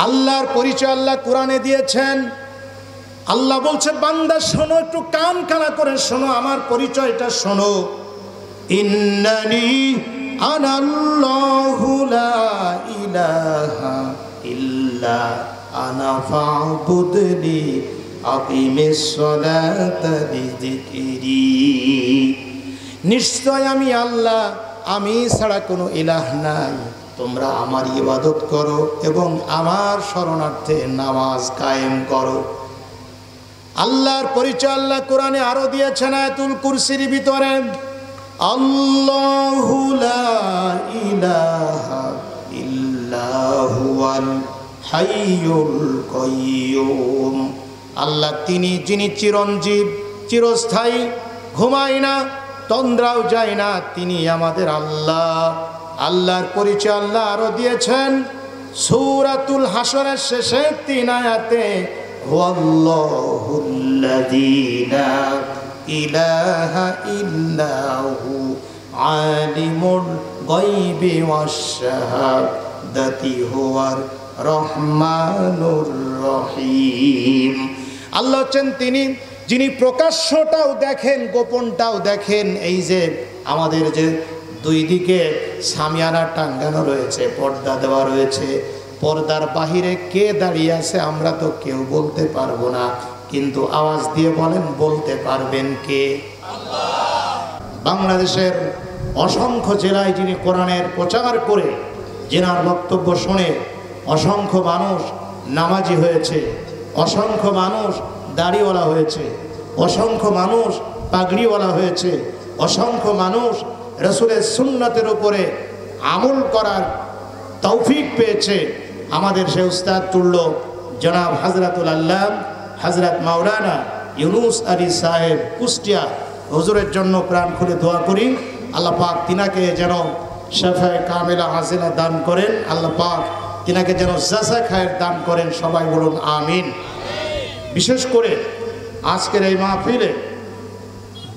আল্লাহর পরিচয় আল্লাহ কোরআনে দিয়েছেন। আল্লাহ বলছে বান্দা শোনো, একটু কান কানা করে শোনো, আমার পরিচয়টা শোনো। ইন্নানি আনাল্লাহু লা ইলাহা ইল্লা আনা ফা'বুদনি আকিমিস সালাতা লিযিকরি। নিশ্চয় আমি আল্লাহ, আমি ছাড়া কোনো ইলাহ নাই, তোমরা আমার ইবাদত করো এবং আমার শরণার্থে নামাজ কায়েম করো। আল্লাহর পরিচয় আল্লাহ কোরআনে আরো দিয়েছেন আয়াতুল কুরসির ভিতরে, আল্লাহু লা ইলাহা ইল্লা হুয়াল হাইয়ুল কাইয়্যুম। আল্লাহ তিনি যিনি চিরঞ্জীব, চিরস্থায়ী, ঘুমায় না, তন্দ্রাও যায় না, তিনি আমাদের আল্লাহ। আল্লাহর পরিচয় আল্লাহ আরো দিয়েছেন সূরাতুল হাসরের শেষে ৩ আয়াতে, ওয়াল্লাহুল্লাযী লা ইলাহা ইল্লা হু আলিমুল গায়বি ওয়াশ শাহাদাতি হুয়ার রহমানুর রহিম। আল্লাহ হচ্ছেন তিনি যিনি প্রকাশ্যটাও দেখেন, গোপনটাও দেখেন। এই যে আমাদের যে দুই দিকে সামিয়ানা টাঙ্গানো রয়েছে, পর্দা দেওয়া রয়েছে, পর্দার বাহিরে কে দাঁড়িয়ে আছে আমরা তো কেউ বলতে পারবো না, কিন্তু আওয়াজ দিয়ে বলেন, বলতে পারবেন কে? বাংলাদেশের অসংখ্য জেলায় যিনি কোরআনের প্রচার করে, যেনার বক্তব্য শুনে অসংখ্য মানুষ নামাজি হয়েছে, অসংখ্য মানুষ দাড়িওয়ালা হয়েছে, অসংখ্য মানুষ পাগড়িওয়ালা হয়েছে, অসংখ্য মানুষ রাসূলের সুন্নাতের উপরে আমল করার তৌফিক পেয়েছে। আমাদের সে উস্তাদ তুল্য জনাব হযরতুল আল্লাহ হযরত মাওলানা ইউনুস আলী সাহেব কুষ্টিয়া, হুজুরের জন্য প্রাণ খুলে দোয়া করি। আল্লাহ পাক তিনাকে যেন শাফায়ে কামিলা হাসিলা দান করেন, আল্লাহ পাক তিনাকে যেন জাযা খায়ের দান করেন, সবাই বলুন আমিন। বিশেষ করে আজকের এই মাহফিলে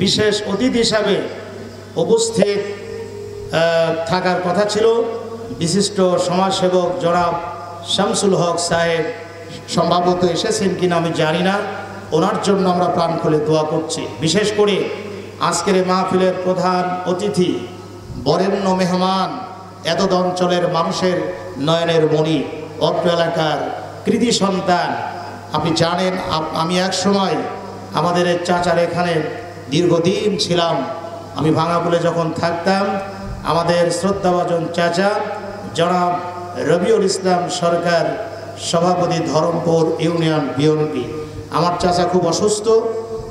বিশেষ অতিথি হিসাবে উপস্থিত থাকার কথা ছিল বিশিষ্ট সমাজসেবক জনাব শামসুল হক সাহেব। সম্ভবত এসেছেন কিনা আমি জানি না, ওনার জন্য আমরা প্রাণ খুলে দোয়া করছি। বিশেষ করে আজকের এই মাহফিলের প্রধান অতিথি, বরেণ্য মেহমান, এতদ অঞ্চলের মানুষের নয়নের মণি, অত্র এলাকার কৃতি সন্তান। আপনি জানেন আমি এক সময় আমাদের চাচার এখানে দীর্ঘদিন ছিলাম। আমি ভাঙাপুলে যখন থাকতাম, আমাদের শ্রদ্ধাভাজন চাচা জনাব রবিউল ইসলাম সরকার, সভাপতি ধরমপুর ইউনিয়ন বিএনপি, আমার চাচা খুব অসুস্থ,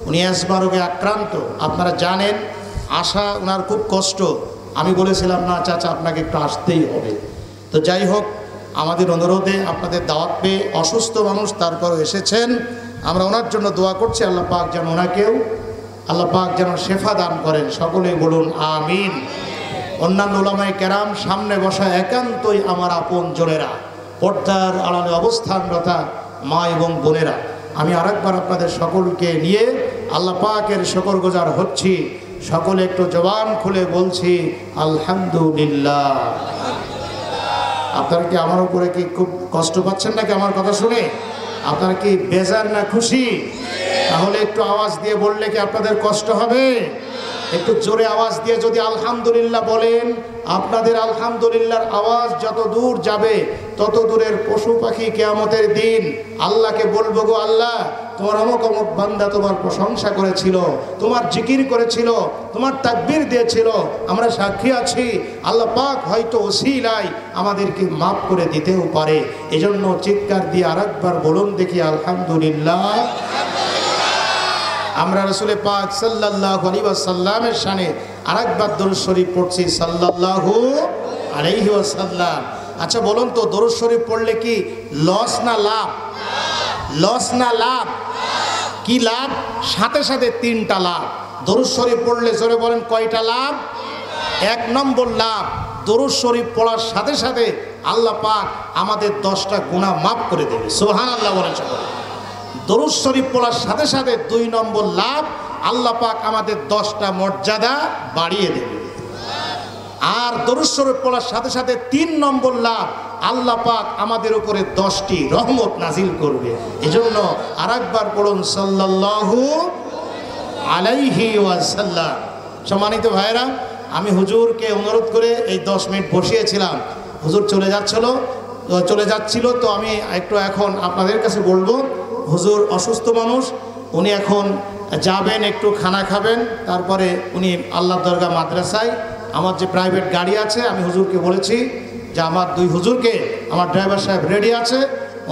উনি অ্যাজমা রোগে আক্রান্ত। আপনারা জানেন, আসা ওনার খুব কষ্ট। আমি বলেছিলাম না চাচা আপনাকে একটু আসতেই হবে। তো যাই হোক, আমাদের অনুরোধে আপনাদের দাওয়াত পেয়ে অসুস্থ মানুষ তারপরও এসেছেন। আমরা ওনার জন্য দোয়া করছি, আল্লাহ পাক যেন ওনাকেও আল্লাহ পাক যেন শেফা দান করেন, সকলেই বলুন আমিন। অন্যান্য উলামায়ে কেরাম, সামনে বসা একান্তই আমার আপন জনেরা, পর্দার আড়ালে অবস্থানরতা মা এবং বোনেরা, আমি আরেকবার আপনাদের সকলকে নিয়ে আল্লাহ পাকের শুকরগুজার হচ্ছি। সকলে একটু জবান খুলে বলছি আলহামদুলিল্লাহ। আপনারা কি আমার উপরে কি খুব কষ্ট পাচ্ছেন নাকি আমার কথা শুনে? আপনারা কি বেজার না খুশি? তাহলে একটু আওয়াজ দিয়ে বললে কি আপনাদের কষ্ট হবে? একটু জোরে আওয়াজ দিয়ে যদি আলহামদুলিল্লাহ বলেন, আপনাদের আলহামদুলিল্লাহর আওয়াজ যত দূর যাবে তত দূরের পশু পাখি কিয়ামতের দিন আল্লাহকে বলবো, গো আল্লাহ, তোমার অমুক অমুক বান্দা তোমার প্রশংসা করেছিল, তোমার জিকির করেছিল, তোমার তাকবীর দিয়েছিল, আমরা সাক্ষী আছি। আল্লাহ পাক হয়তো ওসিলায় আমাদেরকে মাফ করে দিতেও পারে। এজন্য চিৎকার দিয়ে আরেকবার বলুন দেখি আলহামদুলিল্লাহ। আমরা রাসূল পাক সাল্লাল্লাহু আলাইহি ওয়াসাল্লামের শানে আরেকবার দরুদ শরীফ পড়ছি, সাল্লাল্লাহু আলাইহি ওয়াসাল্লাম। আচ্ছা বলুন তো, দরুদ শরীফ পড়লে কি লস না লাভ? লস না লাভ? কি লাভ? সাথে সাথে 3টা লাভ। দরুদ শরীফ পড়লে জোরে বলেন কয়টা লাভ? 1 নম্বর লাভ, দরুদ শরীফ পড়ার সাথে সাথে আল্লাহ পাক আমাদের 10টা গুনাহ মাফ করে দেবে। সুবহানাল্লাহ বলেন সকলে। দরুদ শরীফ পড়ার সাথে সাথে 2 নম্বর লাভ, আল্লাহ পাক আমাদের 10টা মর্যাদা বাড়িয়ে দেবে। আর দরুদ শরীফ পড়ার সাথে সাথে 3 নম্বর লাভ, আল্লাহ পাক আমাদের উপরে 10টি রহমত নাজিল করবে। এজন্য আরেকবার পড়ুন সাল্লাল্লাহু আলাইহি ওয়াসাল্লাম। সম্মানিত ভাইরা, আমি হুজুরকে অনুরোধ করে এই 10 মিনিট বসিয়েছিলাম। হুজুর চলে যাচ্ছিল, তো আমি একটু এখন আপনাদের কাছে বলবো, হুজুর অসুস্থ মানুষ, উনি এখন যাবেন, একটু খানা খাবেন, তারপরে উনি আল্লাহর দরগা মাদ্রাসায়, আমার যে প্রাইভেট গাড়ি আছে, আমি হুজুরকে বলেছি যে আমার 2 হুজুরকে, আমার ড্রাইভার সাহেব রেডি আছে,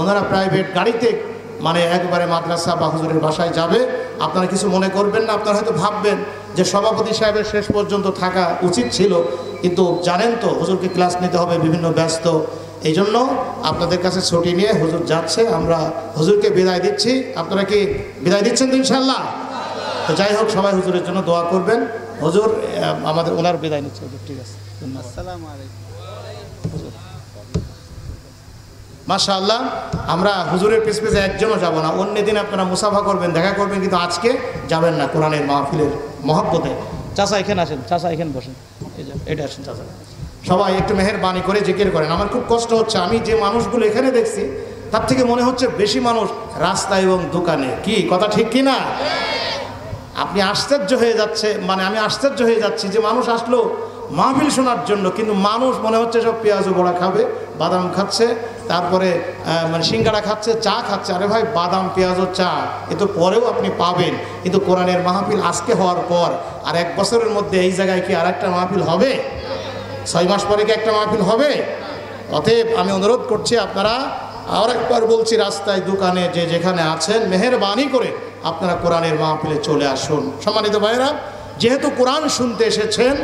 ওনারা প্রাইভেট গাড়িতে মানে একবারে মাদ্রাসা বা হুজুরের বাসায় যাবে। আপনারা কিছু মনে করবেন না। আপনারা হয়তো ভাববেন যে সভাপতি সাহেবের শেষ পর্যন্ত থাকা উচিত ছিল, কিন্তু জানেন তো হুজুরকে ক্লাস নিতে হবে, বিভিন্ন ব্যস্ত, এই জন্য আপনাদের কাছে ছুটি নিয়ে হুজুর যাচ্ছে, আমরা হুজুরকে বিদায় দিচ্ছি। আপনারা কি বিদায় দিচ্ছেন তো ইনশাল্লাহ? তো যাই হোক, সবাই হুজুরের জন্য দোয়া করবেন। হুজুর আমাদের ওনার বিদায় নিচ্ছে হুজুর, ঠিক আছে। আসসালামু আলাইকুম। মাশাআল্লাহ, আমরা হুজুরের পিছ পিছে একজনও যাব না। অন্য দিন আপনারা মুসাফা করবেন, দেখা করবেন, কিন্তু আজকে যাবেন না কোরআনের মাহফিলের মহব্বতে। চাচা এখানে আসেন, চাচা এখানে বসেন, এই যে এটা আসেন চাচা। সবাই একটু মেহেরবানি করে জিকির করেন। আমার খুব কষ্ট হচ্ছে, আমি যে মানুষগুলো এখানে দেখছি তার থেকে মনে হচ্ছে বেশি মানুষ রাস্তায় এবং দোকানে। কি কথা ঠিক কি না? আপনি আশ্চর্য হয়ে যাচ্ছে, মানে আমি আশ্চর্য হয়ে যাচ্ছি যে মানুষ আসলো মাহফিল শোনার জন্য, কিন্তু মানুষ মনে হচ্ছে সব পেঁয়াজ বড়া খাবে, বাদাম খাচ্ছে, তারপরে মানে সিঙ্গাড়া খাচ্ছে, চা খাচ্ছে। আরে ভাই, বাদাম পেঁয়াজ ও চা এ তো পরেও আপনি পাবেন, কিন্তু কোরআনের মাহফিল আজকে হওয়ার পর আর 1 বছরের মধ্যে এই জায়গায় কি আর একটা মাহফিল হবে? 6 মাস পরে কি একটা মাহফিল হবে? অতএব আমি অনুরোধ করছি, আপনারা আর একবার বলছি, রাস্তায় দোকানে যে যেখানে আছেন, মেহেরবানি করে আপনারা কোরআনের মাহফিলে চলে আসুন। সম্মানিত ভাইরা, যেহেতু কোরআন শুনতে এসেছেন,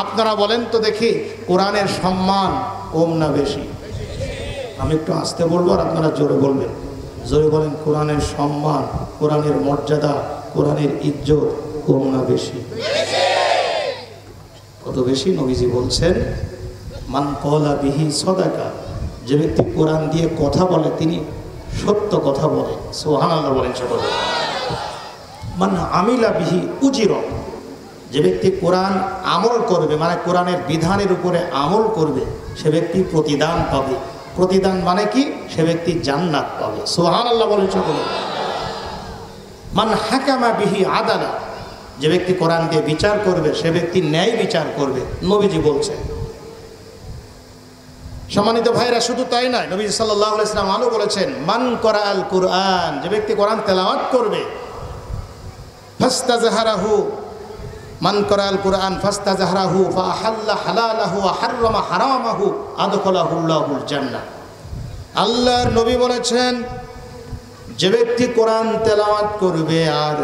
আপনারা বলেন তো দেখি, কোরআনের সম্মান কম না বেশি? আমি একটু আস্তে বলবো আর আপনারা জোরে বলবেন। জোরে বলেন, কোরআনের সম্মান, কোরআনের মর্যাদা, কোরআনের ইজ্জত কম না বেশি? কত বেশি? নবীজি বলছেন, মান কলা বিহি সদাকা, যে ব্যক্তি কোরআন দিয়ে কথা বলে তিনি সত্য কথা বলে। সুবহানাল্লাহ বলেন সকলে। মান আমিলা বিহি উজির, যে ব্যক্তি কোরআন আমল করবে, মানে কোরআনের বিধানের উপরে আমল করবে, সে ব্যক্তি প্রতিদান পাবে। প্রতিদান মানে কি? সে ব্যক্তি জান্নাত পাবে। সুবহানাল্লাহ বলেন সকলে। মান হাকামা বিহি আদালা, যে ব্যক্তি কোরআন দিয়ে বিচার করবে, সে ব্যক্তি ন্যায় বিচার করবে, নবীজি বলছেন। সম্মানিত ভাইরা, শুধু তাই নয়, নবীজি সাল্লাল্লাহু আলাইহি ওয়াসাল্লাম আরো বলেছেন, মান করাআল কুরআন, যে ব্যক্তি কোরআন তেলাওয়াত করবে, ফাস্তাজহারাহু, মান করাআল কুরআন ফাস্তাজহারাহু ফাআহাল্লা হালালাহু ওয়া হাররামা হারামাহু আদখালাহুল্লাহুল জান্নাহ। আল্লাহর নবী বলেছেন, যে ব্যক্তি কোরআন তেলাওয়াত করবে আর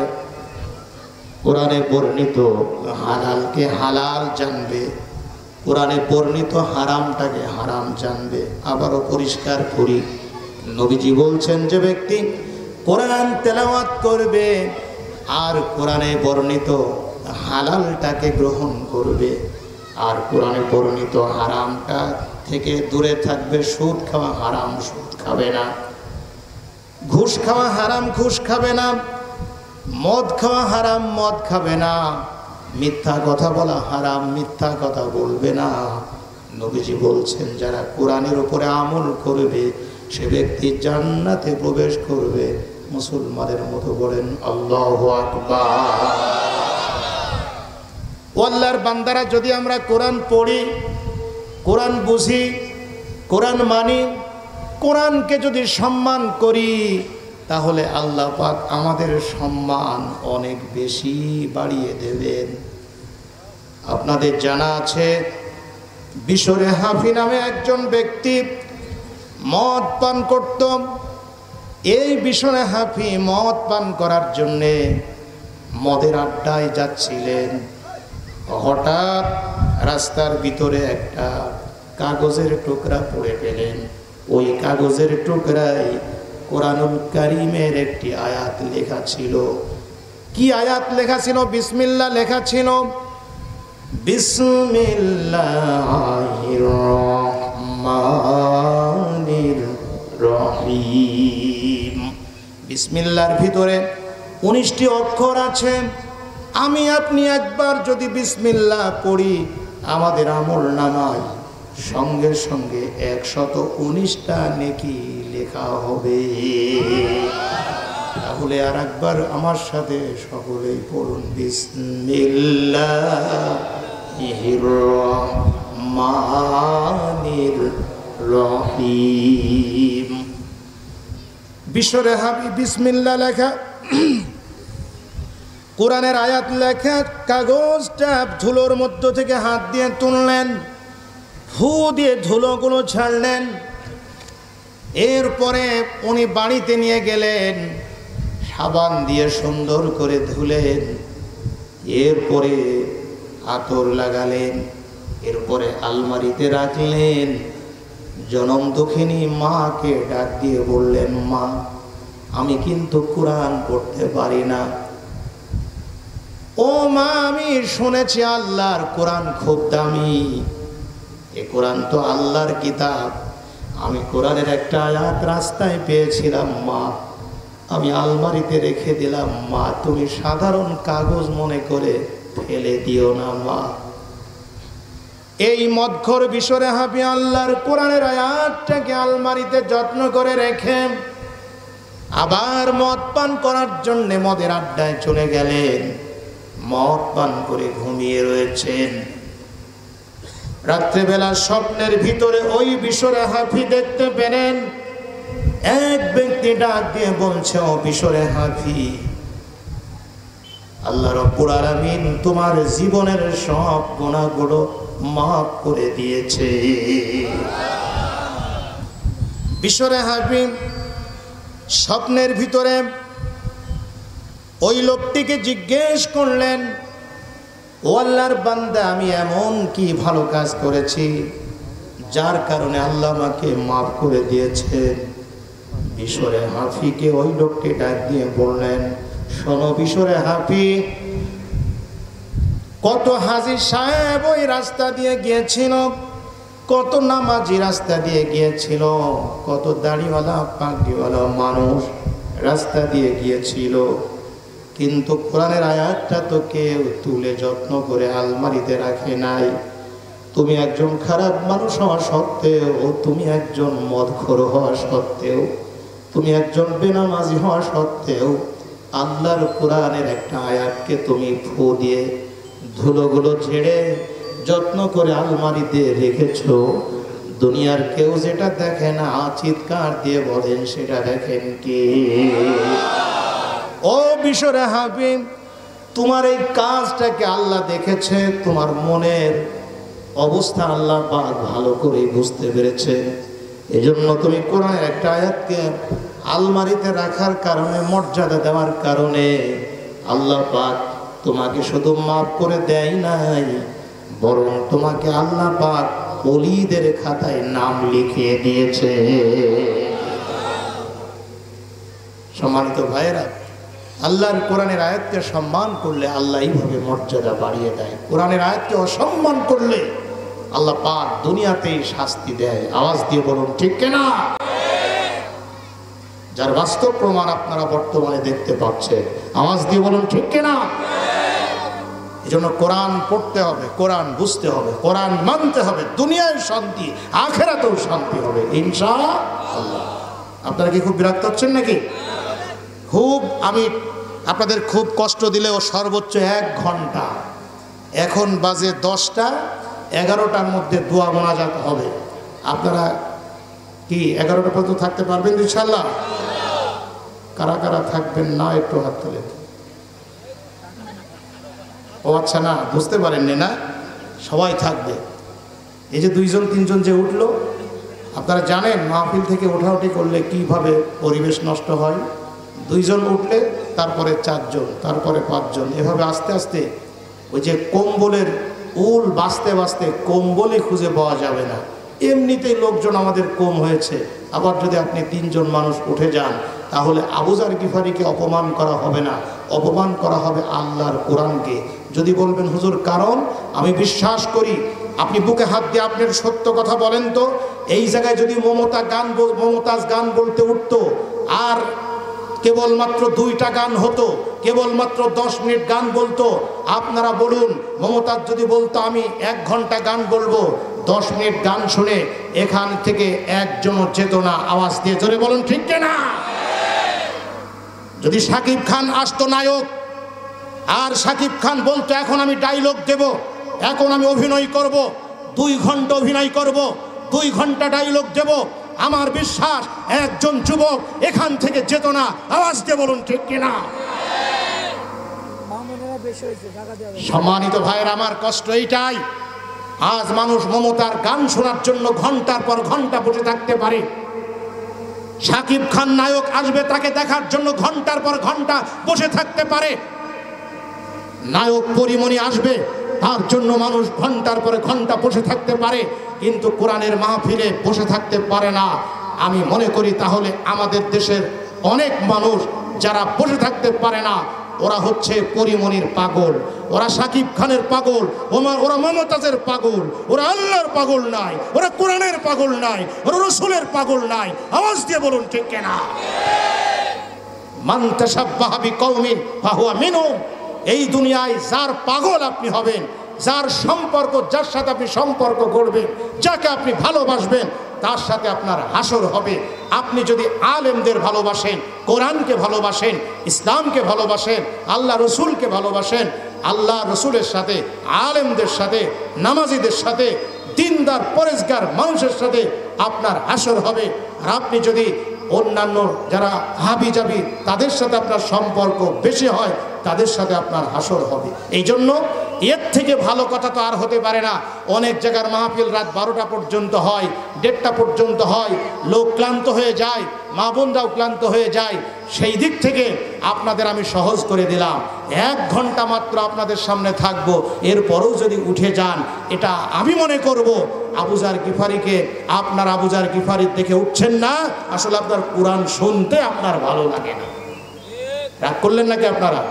কোরআনে বর্ণিত হালালকে হালাল জানবে, কোরআনে বর্ণিত হারামটাকে হারাম জানবে। আবারও পরিষ্কার করি, নবীজি বলছেন, যে ব্যক্তি কোরআন তেলাওয়াত করবে আর কোরআনে বর্ণিত হালালটাকে গ্রহণ করবে আর কোরআনে বর্ণিত হারামটা থেকে দূরে থাকবে, সুদ খাওয়া হারাম, সুদ খাবে না, ঘুষ খাওয়া হারাম, ঘুষ খাবে না, মদ খাওয়া হারাম, মদ খাবে না, মিথ্যা কথা বলা হারাম, মিথ্যা কথা বলবে না। নবীজি বলছেন, যারা কোরআনের উপরে আমল করবে সে ব্যক্তি জান্নাতে প্রবেশ করবে। মুসলমানের মতো বলেন আল্লাহু আকবার। আল্লাহর বান্দারা, যদি আমরা কোরআন পড়ি, কোরআন বুঝি, কোরআন মানি, কোরআনকে যদি সম্মান করি, তাহলে আল্লাহ পাক আমাদের সম্মান অনেক বেশি বাড়িয়ে দেবেন। আপনাদের জানা আছে, বিশরে হাফি নামে একজন ব্যক্তি মদ পান করত। এই বিশরে হাফি মদ পান করার জন্যে মদের আড্ডায় যাচ্ছিলেন। হঠাৎ রাস্তার ভিতরে একটা কাগজের টুকরা পড়ে পেলেন। ওই কাগজের টুকরায় কোরআনুল কারীমের একটি আয়াত লেখা ছিল। কি আয়াত লেখা ছিল? বিসমিল্লাহ লেখা ছিল। বিসমিল্লাহির রহমানির রহিম। বিসমিল্লাহর ভিতরে 19টি অক্ষর আছে। আমি আপনি একবার যদি বিসমিল্লাহ পড়ি, আমাদের আমল নামায় সঙ্গে সঙ্গে 119টা নেকি লেখা হবে। তাহলে আর একবার আমার সাথে সকলেই পড়ুন, বিসমিল্লাহির রহমানির রহিম। বিশ্বরেহাবি বিসমিল্লাহ লেখা, কোরআনের আয়াত লেখা কাগজটা ধুলোর মধ্য থেকে হাত দিয়ে তুললেন, ফু দিয়ে ধুলোগুলো ছাড়লেন। এরপরে উনি বাড়িতে নিয়ে গেলেন, সাবান দিয়ে সুন্দর করে ধুলেন, এরপরে আতর লাগালেন, এরপরে আলমারিতে রাখলেন। জনম দুঃখিনী মাকে ডাক দিয়ে বললেন, মা আমি কিন্তু কোরআন পড়তে পারি না। ও মা, আমি শুনেছি আল্লাহর কোরআন খুব দামি, এ কোরআন তো আল্লাহর কিতাব। আমি কোরআনের একটা আয়াত রাস্তায় পেয়েছিলাম মা, আমি আলমারিতে রেখে দিলাম মা, তুমি সাধারণ কাগজ মনে করে ফেলে দিও না মা। এই মদখোর বিশ্বরেহাবি আল্লাহর কোরআনের আয়াতটাকে আলমারিতে যত্ন করে রেখে আবার মদ পান করার জন্য মদের আড্ডায় চলে গেলেন। মদ পান করে ঘুমিয়ে রয়েছেন। রাত্রেবেলা স্বপ্নের ভিতরে ওই বিশ্বরেহাবি দেখতে পেলেন এক ব্যক্তি ডাক দিয়ে বলছে, ও বিশ্বরেহাবি, আল্লাহ রাব্বুল আলামিন তোমার জীবনের সব গুনাহগুলো মাফ করে দিয়েছে। বিশ্বরেহাবি স্বপ্নের ভিতরে ওই লোকটিকে জিজ্ঞেস করলেন, ও আল্লাহর বান্দা, আমি এমন কি ভালো কাজ করেছি যার কারণে আল্লাহ আমাকে মাফ করে দিয়েছেন? বিশ্বরেহাবিকে ওই লোকটি ডাক দিয়ে বললেন, শোনো বিশ্বরেহাবি, কত হাজী সাহেব ওই রাস্তা দিয়ে গিয়েছিল, কত নামাজি রাস্তা দিয়ে গিয়েছিল, কত দাড়িওয়ালা পাগড়িওয়ালা মানুষ রাস্তা দিয়ে গিয়েছিল, কিন্তু কোরআনের আয়াতটা তো কেউ তুলে যত্ন করে আলমারিতে রাখে নাই। তুমি একজন খারাপ মানুষ হওয়া সত্ত্বেও, তুমি একজন মদখোর হওয়া সত্ত্বেও, তুমি একজন বেনামাজি হওয়া সত্ত্বেও আল্লাহর কোরআনের একটা আয়াতকে তুমি ফু দিয়ে ধুলোগুলো ঝেড়ে যত্ন করে আলমারিতে রেখেছো। দুনিয়ার কেউ যেটা দেখে না, চিৎকার দিয়ে বলেন সেটা দেখেন কে? ও বিশ্বরেহাবি, তোমার এই কাজটাকে আল্লাহ দেখেছে, তোমার মনের অবস্থা আল্লাহ পাক ভালো করে বুঝতে পেরেছে। এজন্য তুমি কোরআনের একটা আয়াতকে আলমারিতে রাখার কারণে, মর্যাদা দেওয়ার কারণে আল্লাহ পাক তোমাকে শুধু মাফ করে দেয় নাই, বরং তোমাকে আল্লাহ পাক ওলিদের খাতায় নাম লিখিয়ে দিয়েছে। সম্মানিত ভাইয়েরা, আল্লাহর কোরআনের আয়াতকে সম্মান করলে আল্লাহ এইভাবে মর্যাদা বাড়িয়ে দেয়। কোরআনের আয়াতকে অসম্মান করলে আল্লাহ পাক দুনিয়াতেই শাস্তি দেয়। আওয়াজ দিয়ে বলুন ঠিক কিনা? যার বাস্তব প্রমাণ আপনারা বর্তমানে দেখতে পাচ্ছেন। আওয়াজ দিয়ে বলুন ঠিক কিনা? এই জন্য কোরআন পড়তে হবে, কোরআন বুঝতে হবে, কোরআন মানতে হবে। দুনিয়ায় শান্তি, আখেরাতেও শান্তি হবে ইনশাআল্লাহ। আপনারা কি খুব বিরক্ত হচ্ছেন নাকি? খুব, আমি আপনাদের খুব কষ্ট দিলেও সর্বোচ্চ 1 ঘন্টা, এখন বাজে 10টা, 11টার মধ্যে দোয়া মোনাজাত হবে। আপনারা কি 11টা পর্যন্ত থাকতে পারবেন ইনশাআল্লাহ? কারা কারা থাকবেন না একটু হাত তোলেন। ও আচ্ছা, না বুঝতে পারেননি না, সবাই থাকবে। এই যে 2জন 3জন যে উঠলো, আপনারা জানেন মাহফিল থেকে ওঠাউঠি করলে কিভাবে পরিবেশ নষ্ট হয়। 2জন উঠলে তারপরে 4জন, তারপরে 5জন, এভাবে আস্তে আস্তে ওই যে কম্বলের উল বাঁচতে বাঁচতে কম্বলই খুঁজে পাওয়া যাবে না। এমনিতেই লোকজন আমাদের কম হয়েছে, আবার যদি আপনি 3জন মানুষ উঠে যান তাহলে আবু যার গিফারিকে অপমান করা হবে না, অপমান করা হবে আল্লাহর কোরআনকে। যদি বলবেন হুজুর কারণ, আমি বিশ্বাস করি আপনি বুকে হাত দিয়ে আপনার সত্য কথা বলেন তো, এই জায়গায় যদি মমতাজ গান বলতে উঠতো আর কেবলমাত্র 2টা গান হতো, কেবলমাত্র 10 মিনিট গান বলতো, আপনারা বলুন মমতাজ যদি বলতো আমি 1 ঘন্টা গান বলবো, 10 মিনিট গান শুনে এখান থেকে একজনও যেত না। আওয়াজ দিয়ে জোরে বলুন ঠিক কিনা? যদি শাকিব খান আসতো নায়ক, আর শাকিব খান বলতো এখন আমি ডায়লগ দেব, এখন আমি অভিনয় করব, 2 ঘন্টা অভিনয় করব, 2 ঘন্টা ডায়লগ দেব, আমার বিশ্বাস একজন যুবক এখান থেকে যেত না। আওয়াজ দিয়ে বলুন ঠিক কিনা? সম্মানিত ভাইয়ের, আমার কষ্ট এইটাই, আজ মানুষ মমতার গান শোনার জন্য ঘন্টার পর ঘন্টা বসে থাকতে পারে। শাকিব খান নায়ক আসবে, তাকে দেখার জন্য ঘন্টার পর ঘন্টা বসে থাকতে পারে। নায়ক পরিমণি আসবে, তার জন্য মানুষ ঘন্টার পরে ঘন্টা বসে থাকতে পারে, কিন্তু কোরআনের মাহফিলে বসে থাকতে পারে না। আমি মনে করি তাহলে আমাদের দেশের অনেক মানুষ যারা বসে থাকতে পারে না, ওরা হচ্ছে পরিমণির পাগল, ওরা শাকিব খানের পাগল, ওরা মমতাজের পাগল, ওরা আল্লাহর পাগল নাই, ওরা কোরআনের পাগল নাই, ওরা রসুলের পাগল নাই। আওয়াজ দিয়ে বলুন ঠিক কিনা? মান তাশাব্বাহা বিকওমিন ফাহুয়া মিনহুম। এই দুনিয়ায় যার পাগল আপনি হবেন, যার সম্পর্ক, যার সাথে আপনি সম্পর্ক করবেন, যাকে আপনি ভালোবাসবেন, তার সাথে আপনার হাসর হবে। আপনি যদি আলেমদের ভালোবাসেন, কোরআনকে ভালোবাসেন, ইসলামকে ভালোবাসেন, আল্লাহ রসুলকে ভালোবাসেন, আল্লাহ রসুলের সাথে, আলেমদের সাথে, নামাজিদের সাথে, দিনদার পরেজগার মানুষের সাথে আপনার হাসর হবে। আর আপনি যদি অন্যান্য যারা হাবি জাবি তাদের সাথে আপনার সম্পর্ক বেশি হয়, তাদের সাথে আপনার হাসর হবে। এই জন্য এর থেকে ভালো কথা তো আর হতে পারে না। অনেক জায়গার মাহফিল রাত 12টা পর্যন্ত হয়, 1:30টা পর্যন্ত হয়, লোক ক্লান্ত হয়ে যায়, মা বোনরাও ক্লান্ত হয়ে যায়। সেই দিক থেকে আপনাদের আমি সহজ করে দিলাম, 1 ঘন্টা মাত্র আপনাদের সামনে থাকবো, এরপরেও যদি উঠে যান, এটা আমি মনে করব আবু যার গিফারিকে, আপনার আবু যার গিফারির দেখে উঠছেন না, আসলে আপনার কোরআন শুনতে আপনার ভালো লাগে না। রাগ করলেন নাকি আপনারা?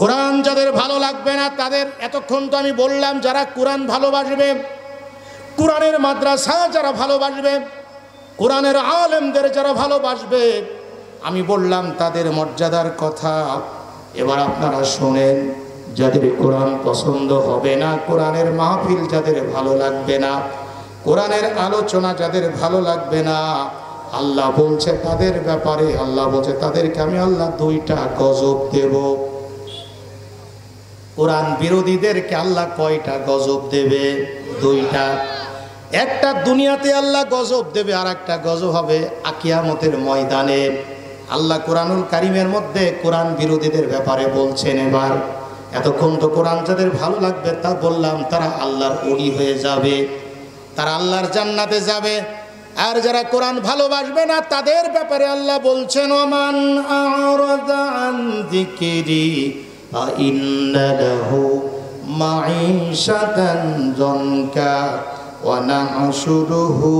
কোরআন যাদের ভালো লাগবে না, তাদের এতক্ষণ তো আমি বললাম যারা কোরআন ভালোবাসবে, কোরআনের মাদ্রাসা যারা ভালোবাসবে, কোরআনের আলেমদের যারা ভালোবাসবে, আমি বললাম তাদের মর্যাদার কথা। এবার আপনারা শোনেন, যাদের কোরআন পছন্দ হবে না, কোরআনের মাহফিল যাদের ভালো লাগবে না, কোরআনের আলোচনা যাদের ভালো লাগবে না, আল্লাহ বলছে তাদের ব্যাপারে, আল্লাহ বলছে তাদেরকে আমি আল্লাহ 2টা গজব দেব। কোরআন বিরোধীদেরকে আল্লাহ কয়টা গজব দেবে? 2টা। একটা দুনিয়াতে আল্লাহ গজব দেবে, আর একটা গজব হবে কিয়ামতের ময়দানে। আল্লাহ কোরআনুল কারীমের মধ্যে কোরআন বিরোধীদের ব্যাপারে বলছেন। এবার এতক্ষণ তো কোরআন যাদের ভালো লাগবে তা বললাম, তারা আল্লাহর ওলি হয়ে যাবে, তারা আল্লাহর জান্নাতে যাবে। আর যারা কোরআন ভালোবাসবে না, তাদের ব্যাপারে আল্লাহ বলছেন ওমান আ'রাদা আন যিকরি ফাইন্না লাহু মাঈশাতান যানকা ওয়া নাহশুরুহু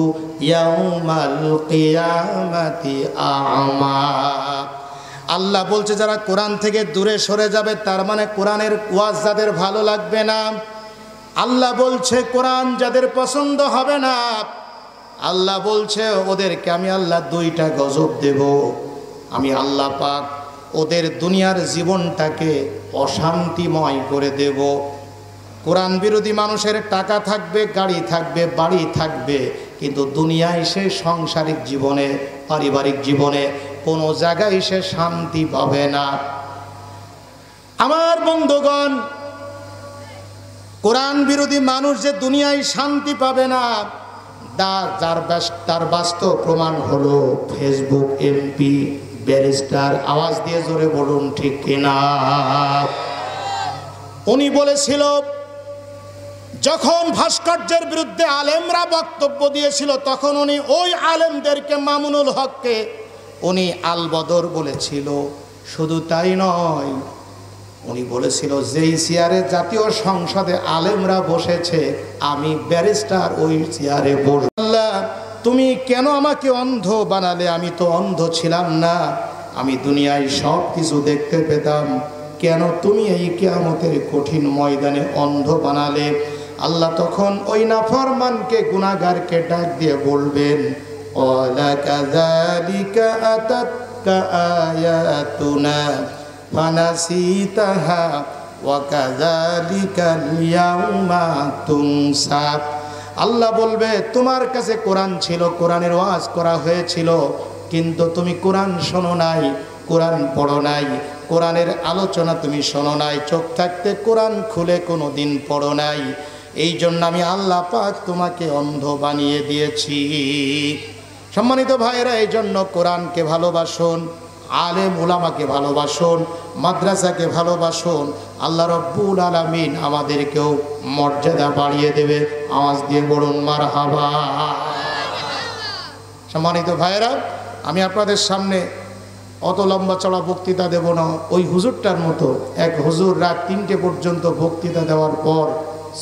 ইয়াওমাল কিয়ামাতি আ'মা। আল্লাহ বলছে যারা কোরআন থেকে দূরে সরে যাবে, তার মানে কোরআনের ওয়াজ যাদের ভালো লাগবে না, আল্লাহ বলছে কোরআন যাদের পছন্দ হবে না, আল্লাহ বলছে ওদেরকে আমি আল্লাহ 2টা গজব দেব। আমি আল্লাহ পাক ওদের দুনিয়ার জীবনটাকে অশান্তিময় করে দেব। কোরআন বিরোধী মানুষের টাকা থাকবে, গাড়ি থাকবে, বাড়ি থাকবে, কিন্তু দুনিয়ায় সে সাংসারিক জীবনে, পারিবারিক জীবনে কোনো জায়গায় সে শান্তি পাবে না। আমার বন্ধুগণ, কোরআন বিরোধী মানুষ যে দুনিয়ায় শান্তি পাবে না, তার বাস্তব প্রমাণ হলো ফেসবুক এমপি ব্যারিস্টার। আওয়াজ দিয়ে জোরে বলুন ঠিক কিনা? উনি বলেছিল, যখন ভাস্কর্যের বিরুদ্ধে আলেমরা বক্তব্য দিয়েছিল, তখন উনি ওই আলেমদেরকে, মামুনুল হককে উনি আলবদর বলেছিল। শুধু তাই নয়, উনি বলেছিল যেই চেয়ারে জাতীয় সংসদে আলেমরা বসেছে, আমি ব্যারিস্টার ওই চেয়ারে বসব। আল্লাহ, তুমি কেন আমাকে অন্ধ বানালে? আমি তো অন্ধ ছিলাম না, আমি দুনিয়ায় সব কিছু দেখতে পেতাম, কেন তুমি এই কিয়ামতের কঠিন ময়দানে অন্ধ বানালে? আল্লাহ তখন ওই নাফরমানকে, গুনাহগারকে ডাক দিয়ে বলবেন, ওয়ালা কাযালিকা আতাতকা আয়াতুনা ফানাসিতাহা ওয়া কাযালিকাল ইয়াউমা তুনসা। আল্লাহ বলবে তোমার কাছে কোরআন ছিল, কোরআনের ওয়াজ করা হয়েছিল, কিন্তু তুমি কোরআন শোনো নাই, কোরআন পড়ো নাই, কোরআনের আলোচনা তুমি শোনো নাই, চোখ থাকতে কোরআন খুলে কোনো দিন পড়ো নাই। এই জন্য আমি আল্লাহ পাক তোমাকে অন্ধ বানিয়ে দিয়েছি। সম্মানিত ভাইয়েরা, এই জন্য কোরআনকে ভালোবাসুন, আলেম উলামাকে ভালোবাসুন, মাদ্রাসাকে ভালোবাসুন। আল্লাহ রব্বুল আলামিন আমাদেরকেও মর্যাদা বাড়িয়ে দেবে। আওয়াজ দিয়ে বলুন মারহাবা। সম্মানিত ভাইয়েরা, আমি আপনাদের সামনে অত লম্বা চড়া বক্তৃতা দেব না। ওই হুজুরটার মতো এক হুজুর রাত 3টে পর্যন্ত বক্তৃতা দেওয়ার পর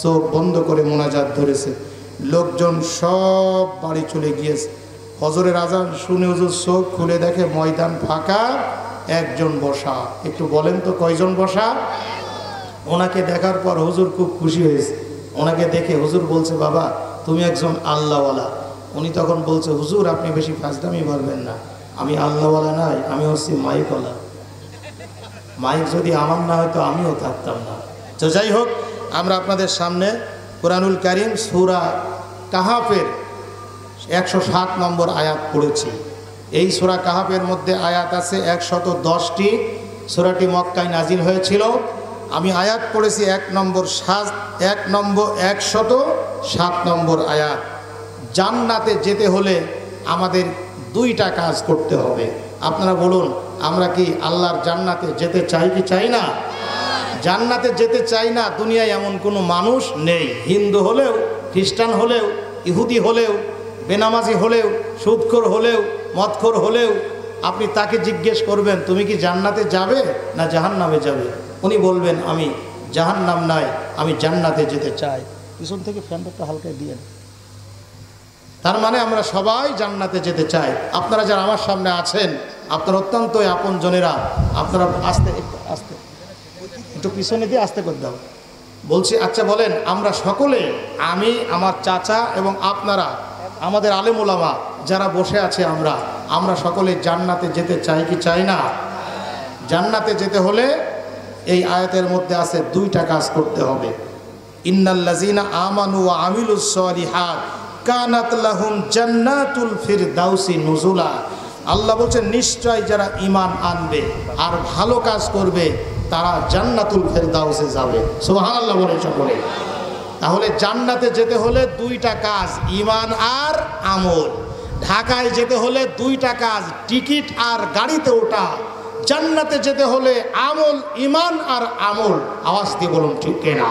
চোখ বন্ধ করে মোনাজাত ধরেছে। লোকজন সব বাড়ি চলে গিয়েছে। ফজরের আজান শুনে হুজুর চোখ খুলে দেখে ময়দান ফাঁকা, একজন বসা। একটু বলেন তো কয়জন বসা? ওনাকে দেখার পর হুজুর খুব খুশি হয়েছে। ওনাকে দেখে হুজুর বলছে, বাবা তুমি একজন আল্লাহওয়ালা। উনি তখন বলছে, হুজুর আপনি বেশি ফাজলামি পারবেন না, আমি আল্লাহওয়ালা নাই, আমি হচ্ছি মাইকওয়ালা। মাইক যদি আমার না হয়তো আমিও থাকতাম না। তো যাই হোক, আমরা আপনাদের সামনে কোরআনুল কারীম সূরা কাহাফের 107 নম্বর আয়াত পড়েছি। এই সূরা কাহাফের মধ্যে আয়াত আছে 110টি। সূরাটি মক্কায় নাজিল হয়েছিল। আমি আয়াত পড়েছি 107 নম্বর আয়াত। জান্নাতে যেতে হলে আমাদের 2টা কাজ করতে হবে। আপনারা বলুন, আমরা কি আল্লাহর জান্নাতে যেতে চাই কি চাই না? জান্নাতে যেতে চাই না দুনিয়ায় এমন কোনো মানুষ নেই। হিন্দু হলেও, খ্রিস্টান হলেও, ইহুদি হলেও, বেনামাজি হলেও, সুদখোর হলেও, মদখোর হলেও আপনি তাকে জিজ্ঞেস করবেন তুমি কি জান্নাতে যাবে না জাহান্নামে যাবে? উনি বলবেন আমি জাহান্নাম নাই, আমি জান্নাতে যেতে চাই। পিছন থেকে ফ্যানটা হালকা দিয়ে। তার মানে আমরা সবাই জান্নাতে যেতে চাই। আপনারা যারা আমার সামনে আছেন, আপনার অত্যন্ত আপনজনেরা, আপনারা আস্তে আস্তে একটু পিছনে দিয়ে আস্তে করে দাও বলছি। আচ্ছা বলেন, আমরা সকলে, আমি, আমার চাচা এবং আপনারা, আমাদের আলেম ওলামা যারা বসে আছে, আমরা সকলে জান্নাতে যেতে চাই কি চাই না? জান্নাতে যেতে হলে এই আয়াতের মধ্যে আছে 2টা কাজ করতে হবে। ইন্নাল্লাযীনা আমানু ওয়া আমিলুস সালিহাত কানাত লাহুম জান্নাতুল ফিরদাউসি নুজুলা। আল্লাহ বলছেন নিশ্চয় যারা ঈমান আনবে আর ভালো কাজ করবে তারা জান্নাতুল ফিরদাউসে যাবে। সুবহানাল্লাহ বলে সকলে। তাহলে জান্নাতে যেতে হলে 2টা কাজ, ঈমান আর আমল। ঢাকায় যেতে হলে 2টা কাজ, টিকিট আর গাড়িতে ওঠা। জান্নাতে যেতে হলে আমল, ঈমান আর আমল। আওয়াজ দিয়ে বলুন ঠিক কিনা?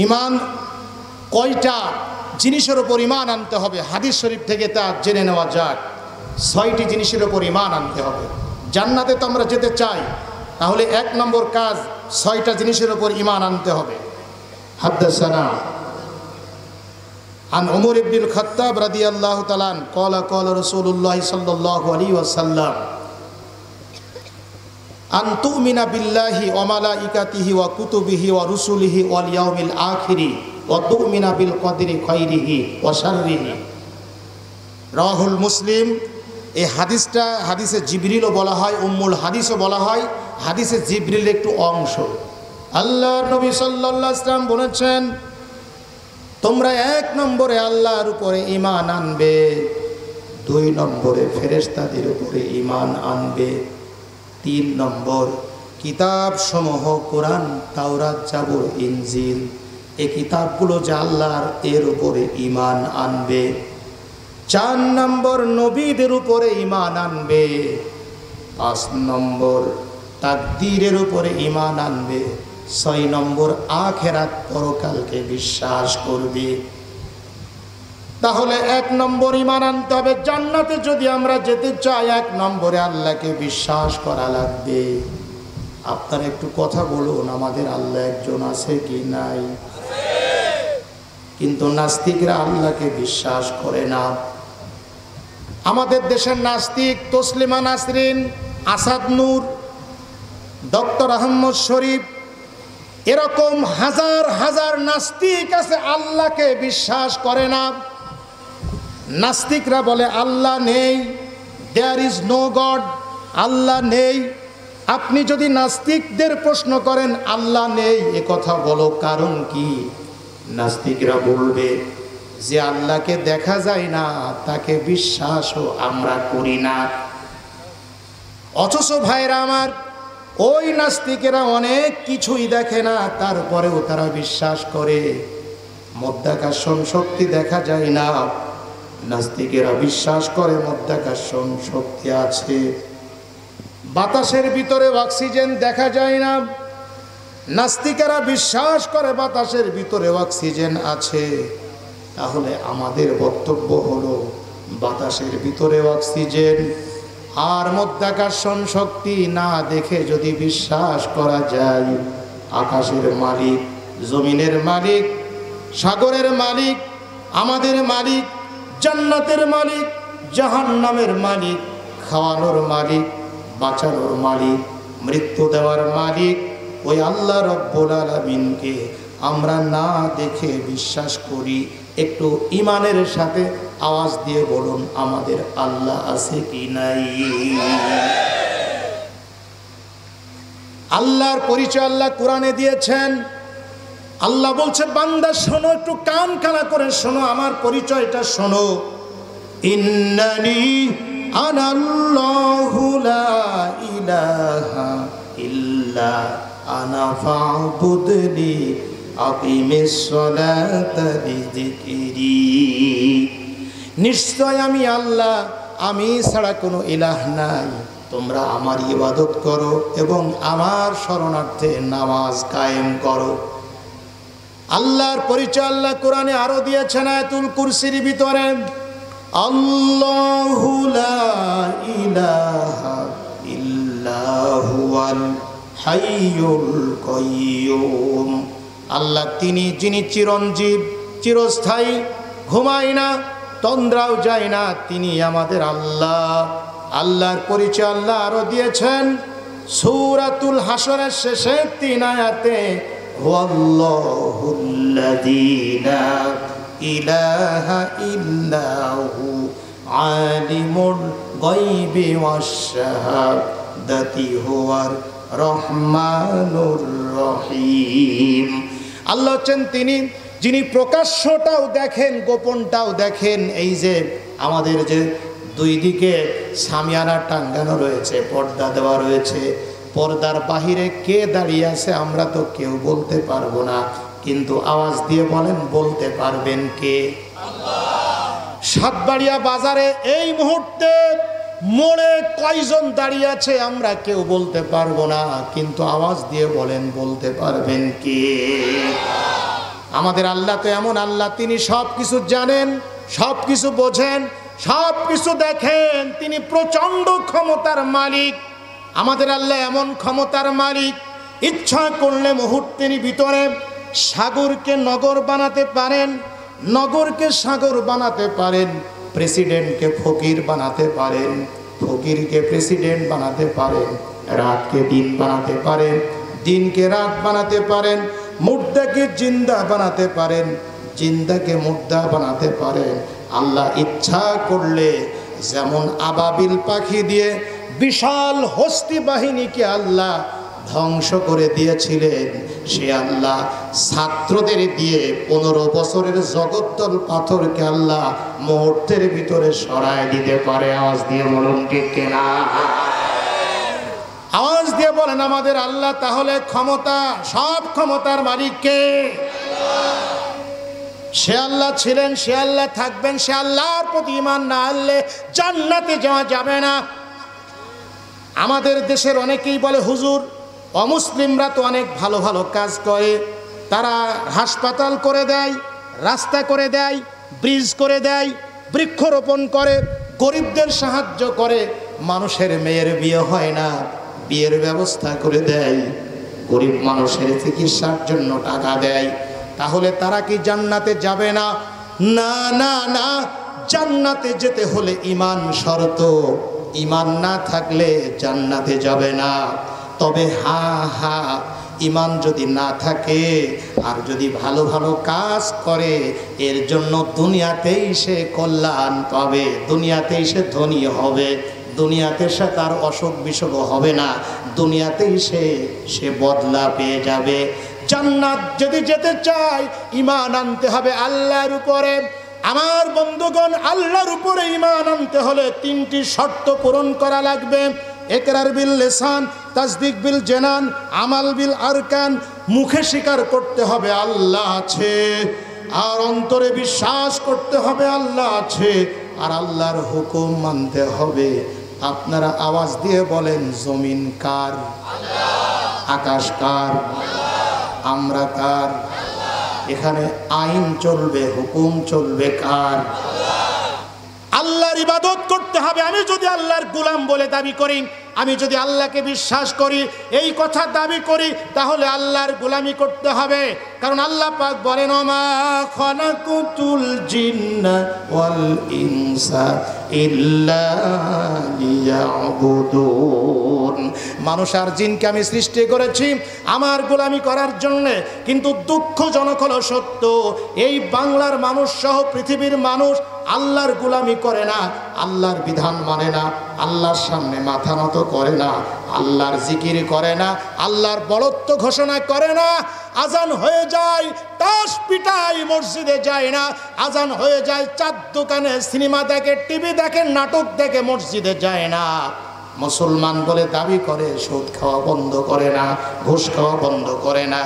ঈমান কয়টা জিনিসের উপর ঈমান আনতে হবে? হাদিস শরীফ থেকে তা জেনে নেওয়া যাক। 6টি জিনিসের উপর ঈমান আনতে হবে। জান্নাতে তো আমরা যেতে চাই, তাহলে 1 নম্বর কাজ 6টা জিনিসের উপর ঈমান আনতে হবে। হাদাসানা আন উমর ইবনুল খাত্তাব রাদিয়াল্লাহু তাআলা ক্বালা ক্বালা রাসূলুল্লাহ সাল্লাল্লাহু আলাইহি ওয়াসাল্লাম আন তুমিনা বিল্লাহি ওয়া মালাইকাতিহি ওয়া কুতুবিহি ওয়া রুসুলিহি ওয়াল ইয়াউমিল আখিরি ওয়া তুমিনা বিল কদরি খাইরিহি ওয়া শাররিহি। রাহুল মুসলিম। এই হাদিসটা হাদিসে জিবরিলও বলা হয়, উম্মুল হাদিসও বলা হয়। হাদিসে জিবরিলের একটু অংশ। আল্লাহর নবী সাল্লাল্লাহু আলাইহি ওয়াসাল্লাম বলেছেন, তোমরা 1 নম্বরে আল্লাহর উপরে ঈমান আনবে, 2 নম্বরে ফেরেশতাদের উপরে ঈমান আনবে, 3 নম্বর কিতাব সমূহ কোরআন, তাওরাত, জাবুর, ইনজিল, এই কিতাবগুলো যে আল্লাহর, এর উপরে ঈমান আনবে। 4 নম্বর নবীদের উপরে ঈমান আনবে। 5 নম্বর তাকদীরের উপরে ঈমান আনবে। 6 নম্বর আখিরাত, পরকালকে বিশ্বাস করবে। তাহলে 1 নম্বর ঈমান আনতে হবে। জান্নাতে যদি আমরা যেতে চাই 1 নম্বরে আল্লাহকে বিশ্বাস করা লাগবে। আপনারা একটু কথা বলুন, আমাদের আল্লাহ একজন আছে কি নাই? কিন্তু নাস্তিকরা আল্লাহকে বিশ্বাস করে না। আমাদের দেশের নাস্তিক তসলিমা নাসরিন, আসাদ নূর, ডক্টর আহমদ শরীফ, এরকম হাজার হাজার নাস্তিক আছে আল্লাহকে বিশ্বাস করে না। নাস্তিকরা বলে আল্লাহ নেই, দেয়ার ইজ নো গড, আল্লাহ নেই। আপনি যদি নাস্তিকদের প্রশ্ন করেন আল্লাহ নেই এ কথা বলো কারণ কি, নাস্তিকরা বলবে যে আল্লাহকে দেখা যায় না, তাকে বিশ্বাসও আমরা করি না। অথচ ভাইরা আমার, ওই নাস্তিকেরা অনেক কিছুই দেখে না, তারপরেও তারা বিশ্বাস করে। মধ্যাকর্ষণ শক্তি দেখা যায় না, নাস্তিকেরা বিশ্বাস করে মধ্যাকর্ষণ শক্তি আছে। বাতাসের ভিতরে অক্সিজেন দেখা যায় না, নাস্তিকেরা বিশ্বাস করে বাতাসের ভিতরে অক্সিজেন আছে। তাহলে আমাদের বক্তব্য হলো, বাতাসের ভিতরে অক্সিজেন আর মধ্যাকর্ষণ শক্তি না দেখে যদি বিশ্বাস করা যায়, আকাশের মালিক, জমিনের মালিক, সাগরের মালিক, আমাদের মালিক, জান্নাতের মালিক, জাহান্নামের মালিক, খাওয়ানোর মালিক, বাঁচানোর মালিক, মৃত্যু দেওয়ার মালিক, ওই আল্লাহ রব্বুল আলামিনকে আমরা না দেখে বিশ্বাস করি। একটু ইমানের সাথে আওয়াজ দিয়ে বলুন, আমাদের আল্লাহ আছে কি নাই? আল্লাহর পরিচয় আল্লাহ কোরআনে দিয়েছেন। আল্লাহ বলছে, বান্দা শোনো, একটু কান খাড়া করে শোনো, আমার পরিচয়টা শোনো। ইন্নানি আনাল্লাহু লা ইলাহা ইল্লা আনা ফা'বুদনি আকিমিস সালাতা লিযিকরি। নিশ্চয় আমি আল্লাহ, আমি ছাড়া কোনো ইলাহ নাই, তোমরা আমার ইবাদত করো এবং আমার শরণার্থে নামাজ কায়েম করো। আল্লাহর পরিচয় আল্লাহ কোরআনে আরো দিয়েছেন আয়াতুল কুরসির ভিতরে, আল্লাহু লা ইলাহা ইল্লা হুয়াল হাইয়ুল কাইয়্যুম। আল্লাহ তিনি যিনি চিরঞ্জীব, চিরস্থায়ী, ঘুমায় না, তন্দ্রাও যায় না, তিনি আমাদের আল্লাহ। আল্লাহর পরিচয় আল্লাহ আরো দিয়েছেন সূরাতুল হাসরের শেষে 3 আয়াতে, ওয়াল্লাহুল্লাযী লা ইলাহা ইল্লা হু আলিমুল গায়বি ওয়াশ শাহাদাতি হুয়ার রহমানুর রহিম। আল্লাহ হচ্ছেন তিনি যিনি প্রকাশ্যটাও দেখেন, গোপনটাও দেখেন। এই যে আমাদের যে দুই দিকে সামিয়ানা টাঙ্গানো রয়েছে, পর্দা দেওয়া রয়েছে, পর্দার বাহিরে কে দাঁড়িয়ে আছে আমরা তো কেউ বলতে পারবো না, কিন্তু আওয়াজ দিয়ে বলেন, বলতে পারবেন কে? সাতবাড়িয়া বাজারে এই মুহূর্তে মোড়ে কয়জন দাঁড়িয়ে আছে আমরা কেউ বলতে পারবো না, কিন্তু আওয়াজ দিয়ে বলেন, বলতে পারবেন কে? আমাদের আল্লাহ তো এমন আল্লাহ, তিনি সব কিছু জানেন, সব কিছু বোঝেন, সব কিছু দেখেন, তিনি প্রচন্ড ক্ষমতার মালিক। আমাদের আল্লাহ এমন ক্ষমতার মালিক, ইচ্ছা করলে মুহূর্তের ভিতরে সাগরকে নগর বানাতে পারেন, নগরকে সাগর বানাতে পারেন, প্রেসিডেন্টকে ফকির বানাতে পারেন, ফকিরকে প্রেসিডেন্ট বানাতে পারেন, রাতকে দিন বানাতে পারেন, দিনকে রাত বানাতে পারেন, মুর্দাকে জিন্দা বানাতে পারেন, জিন্দাকে মুর্দা বানাতে পারেন। আল্লাহ ইচ্ছা করলে যেমন আবাবিল পাখি দিয়ে বিশাল হস্তি বাহিনীকে আল্লাহ ধ্বংস করে দিয়েছিলেন, সে আল্লাহ ছাত্রদের দিয়ে 15 বছরের জগদ্দল পাথরকে আল্লাহ মুহূর্তের ভিতরে সরায় দিতে পারে। আওয়াজ দিয়ে বলুন ঠিক কিনা? আওয়াজ দিয়ে বলেন আমাদের আল্লাহ তাহলে ক্ষমতা, সব ক্ষমতার মালিক কে? সে আল্লাহ ছিলেন, সে আল্লাহ থাকবেন, সে আল্লাহর প্রতি ঈমান না আনলে জান্নাতে যাওয়া যাবে না। আমাদের দেশের অনেকেই বলে, হুজুর অমুসলিমরা তো অনেক ভালো ভালো কাজ করে, তারা হাসপাতাল করে দেয়, রাস্তা করে দেয়, ব্রিজ করে দেয়, বৃক্ষরোপণ করে, গরিবদের সাহায্য করে, মানুষের মেয়ের বিয়ে হয় না, বিয়ের ব্যবস্থা করে দেয়, গরিব মানুষের চিকিৎসার জন্য টাকা দেয়, তাহলে তারা কি জান্নাতে যাবে না? না না না, জান্নাতে যেতে হলে ঈমান শর্ত, ঈমান না থাকলে জান্নাতে যাবে না। তবে হ্যাঁ, ঈমান যদি না থাকে আর যদি ভালো ভালো কাজ করে, এর জন্য দুনিয়াতেই সে কল্যাণ পাবে, দুনিয়াতেই সে ধনী হবে, দুনিয়াতে সে তার অসুখ বিসুখ হবে না, দুনিয়াতেই সে বদলা পেয়ে যাবে। জান্নাত যদি যেতে চায় ঈমান আনতে হবে আল্লাহর উপরে। আমার বন্ধুগণ, আল্লাহর উপরে ঈমান আনতে হলে তিনটি শর্ত পূরণ করা লাগবে। ইকরার বিল লিসান, তাসদিক বিল জানান, আমাল বিল আরকান। মুখে স্বীকার করতে হবে আল্লাহ আছে, আর অন্তরে বিশ্বাস করতে হবে আল্লাহ আছে, আর আল্লাহর হুকুম মানতে হবে। আপনারা আওয়াজ দিয়ে বলেন, জমিন কার? আকাশ কার? আমরা কার? এখানে আইন চলবে, হুকুম চলবে কার? আল্লাহর ইবাদত করতে হবে। আমি যদি আল্লাহর গোলাম বলে দাবি করি, আমি যদি আল্লাহকে বিশ্বাস করি, এই কথা দাবি করি, তাহলে আল্লাহর গোলামি করতে হবে। কারণ আল্লাহ পাক বলেন, ওমা খালাকুতুল জিন্না ওয়াল ইনসা ইল্লা লিয়াবুদুন। মানুষ আর জিনকে আমি সৃষ্টি করেছি আমার গোলামি করার জন্যে। কিন্তু দুঃখজনক হলো সত্য, এই বাংলার মানুষ সহ পৃথিবীর মানুষ আল্লাহর গোলামি করে না, আল্লাহর বিধান মানে না, আল্লাহর সামনে মাথা নত করে না, আল্লাহর জিকির করে না, আল্লাহর বড়ত্ব ঘোষণা করে না। আজান হয়ে যায় তাস পিটাই, মসজিদে যায় না। আজান হয়ে যায় চার দোকানে, সিনেমা দেখে, টিভি দেখে, নাটক দেখে, মসজিদে যায় না। মুসলমান বলে দাবি করে, সুদ খাওয়া বন্ধ করে না, ঘুষ খাওয়া বন্ধ করে না।